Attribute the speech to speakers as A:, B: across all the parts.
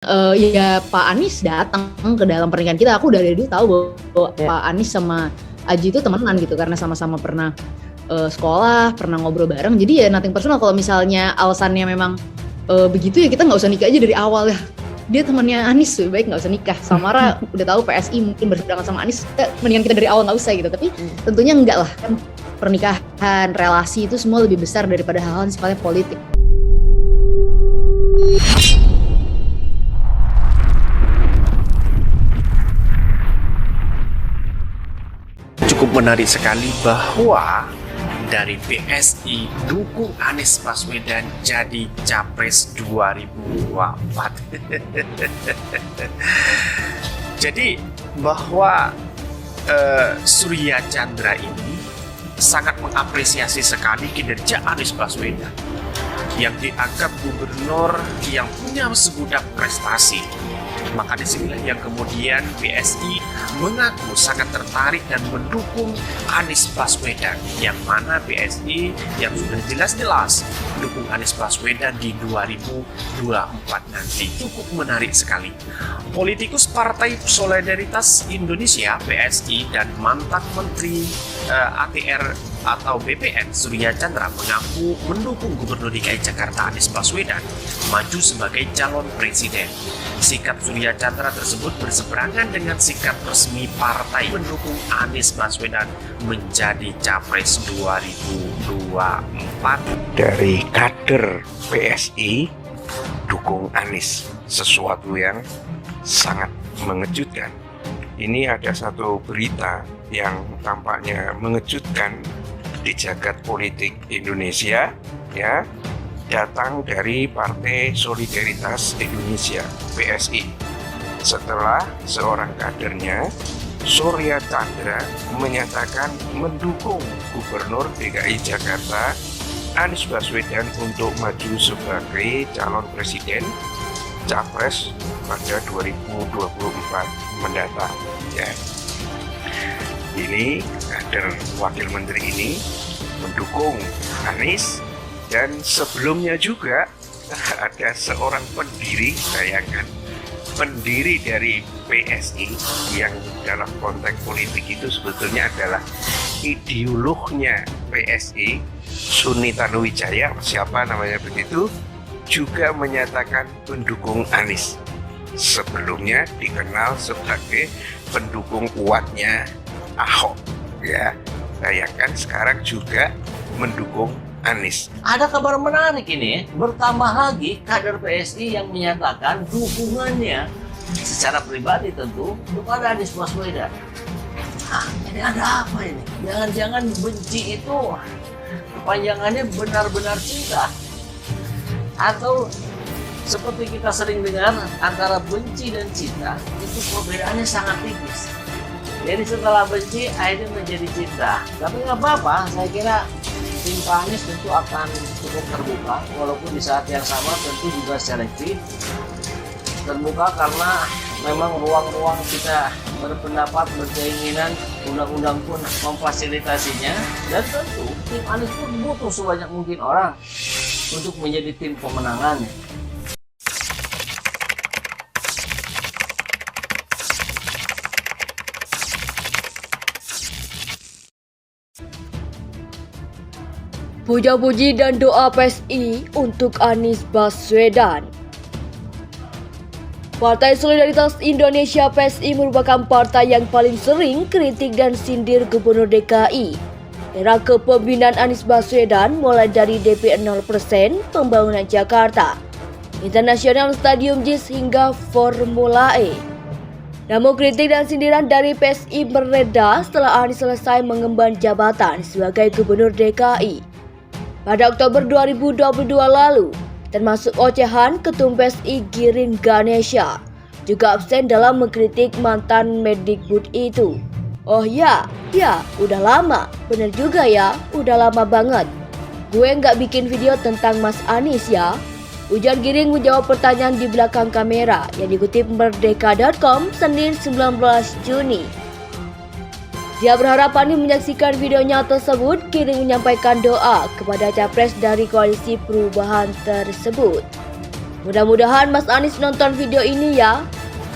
A: Ya Pak Anies datang ke dalam pernikahan kita. Aku dari dulu tahu bahwa Pak Anies sama Aji itu temenan gitu karena sama-sama pernah sekolah, pernah ngobrol bareng. Jadi ya nothing personal. Kalau misalnya alasannya memang begitu ya kita nggak usah nikah aja dari awal ya. Dia temannya Anies, lebih baik nggak usah nikah. Samara udah tahu PSI mungkin berseberangan sama Anies, mendingan kita dari awal nggak usah gitu. Tapi tentunya enggak lah kan, pernikahan, relasi itu semua lebih besar daripada hal-hal yang sifatnya politik.
B: Cukup menarik sekali bahwa dari PSI dukung Anies Baswedan jadi Capres 2024. Jadi bahwa Surya Chandra ini sangat mengapresiasi sekali kinerja Anies Baswedan yang dianggap gubernur yang punya segudang prestasi. Maka disinilah yang kemudian PSI mengaku sangat tertarik dan mendukung Anies Baswedan, yang mana PSI yang sudah jelas-jelas mendukung Anies Baswedan di 2024 nanti. Cukup menarik sekali. Politikus Partai Solidaritas Indonesia PSI dan mantan Menteri ATR atau BPN Surya Chandra mengaku mendukung Gubernur DKI Jakarta Anies Baswedan maju sebagai calon presiden. Sikap Surya Chandra tersebut berseberangan dengan sikap resmi partai mendukung Anies Baswedan menjadi Capres 2024.
C: Dari kader PSI dukung Anies, sesuatu yang sangat mengejutkan. Ini ada satu berita yang tampaknya mengejutkan di jagat politik Indonesia, ya, datang dari Partai Solidaritas Indonesia (PSI). Setelah seorang kadernya, Surya Chandra, menyatakan mendukung Gubernur DKI Jakarta Anies Baswedan untuk maju sebagai calon presiden Capres pada 2024 mendatang. Ya. Ini kader wakil menteri ini mendukung Anies, dan sebelumnya juga ada seorang pendiri, bayangkan, pendiri dari PSI yang dalam konteks politik itu sebetulnya adalah ideolognya PSI, Suni Tanuwijaya, siapa namanya begitu, juga menyatakan pendukung Anies. Sebelumnya dikenal sebagai pendukung kuatnya Ahok, ya. Bayangkan sekarang juga mendukung Anies.
D: Ada kabar menarik ini, bertambah lagi kader PSI yang menyatakan dukungannya secara pribadi tentu kepada Anies Baswedan. Ini ada apa ini? Jangan-jangan benci itu kepanjangannya benar-benar cinta, atau seperti kita sering dengar antara benci dan cinta itu perbedaannya sangat tipis. Jadi setelah benci akhirnya menjadi cinta. Tapi nggak apa-apa, saya kira tim Pak Anies tentu akan cukup terbuka, walaupun di saat yang sama tentu juga selektif. Terbuka karena memang ruang-ruang kita berpendapat, berkeinginan, undang-undang pun memfasilitasinya. Dan tentu tim Anies pun butuh sebanyak mungkin orang untuk menjadi tim pemenangannya.
E: Puja-puji dan doa PSI untuk Anies Baswedan. Partai Solidaritas Indonesia PSI merupakan partai yang paling sering kritik dan sindir Gubernur DKI. Era kepemimpinan Anies Baswedan mulai dari DP 0% pembangunan Jakarta, International Stadium JIS hingga Formula E. Namun kritik dan sindiran dari PSI mereda setelah Anies selesai mengemban jabatan sebagai Gubernur DKI. Pada Oktober 2022 lalu, termasuk ocehan Ketum PSI Giring Ganesha juga absen dalam mengkritik mantan Mendikbud itu. Oh ya, udah lama, bener juga ya, udah lama banget. Gue nggak bikin video tentang Mas Anies ya. Ujar Giring menjawab pertanyaan di belakang kamera yang dikutip Merdeka.com Senin 19 Juni. Dia berharap Anies menyaksikan videonya tersebut. Giring menyampaikan doa kepada capres dari koalisi perubahan tersebut. Mudah-mudahan Mas Anies nonton video ini ya.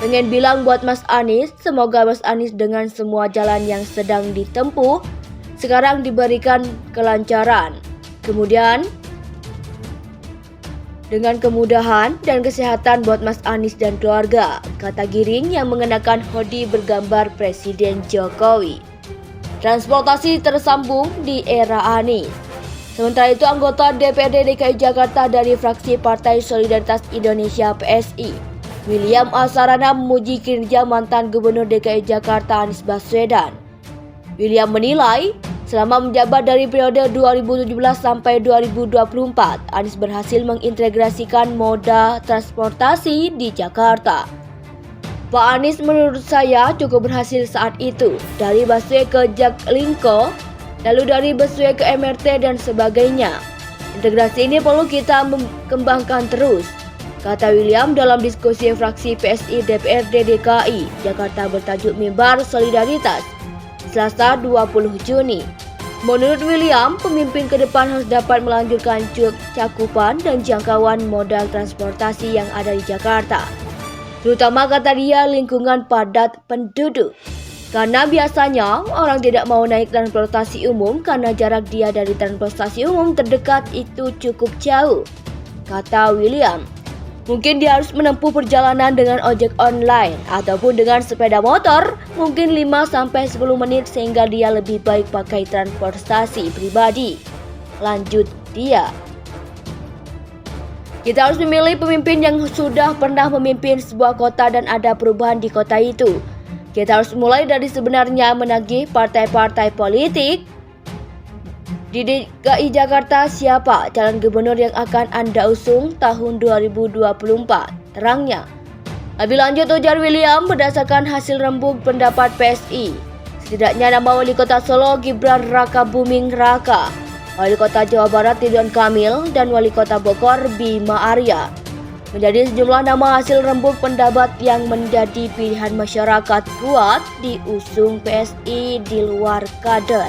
E: Pengen bilang buat Mas Anies, semoga Mas Anies dengan semua jalan yang sedang ditempuh sekarang diberikan kelancaran. Kemudian dengan kemudahan dan kesehatan buat Mas Anies dan keluarga, kata Giring yang mengenakan hoodie bergambar Presiden Jokowi. Transportasi tersambung di era Anies. Sementara itu, anggota DPRD DKI Jakarta dari fraksi Partai Solidaritas Indonesia (PSI), William Asarana memuji kinerja mantan Gubernur DKI Jakarta Anies Baswedan. William menilai, selama menjabat dari periode 2017 sampai 2024, Anies berhasil mengintegrasikan moda transportasi di Jakarta. Pak Anies menurut saya cukup berhasil saat itu, dari busway ke Jaklingko, lalu dari busway ke MRT dan sebagainya. Integrasi ini perlu kita kembangkan terus, kata William dalam diskusi fraksi PSI DPRD DKI Jakarta bertajuk Mimbar Solidaritas, Selasa 20 Juni. Menurut William, pemimpin ke depan harus dapat melanjutkan cakupan dan jangkauan modal transportasi yang ada di Jakarta, terutama kata dia lingkungan padat penduduk. Karena biasanya orang tidak mau naik transportasi umum karena jarak dia dari transportasi umum terdekat itu cukup jauh, kata William. Mungkin dia harus menempuh perjalanan dengan ojek online ataupun dengan sepeda motor, mungkin 5-10 menit sehingga dia lebih baik pakai transportasi pribadi. Lanjut dia. Kita harus memilih pemimpin yang sudah pernah memimpin sebuah kota dan ada perubahan di kota itu. Kita harus mulai dari sebenarnya menagih partai-partai politik. Di DKI Jakarta, siapa calon gubernur yang akan Anda usung tahun 2024? Terangnya. Lebih lanjut, ujar William, berdasarkan hasil rembuk pendapat PSI, setidaknya nama Wali Kota Solo Gibran Rakabuming Raka, Wali Kota Jawa Barat Ridwan Kamil, dan Wali Kota Bogor Bima Arya menjadi sejumlah nama hasil rembuk pendapat yang menjadi pilihan masyarakat kuat diusung PSI di luar kader.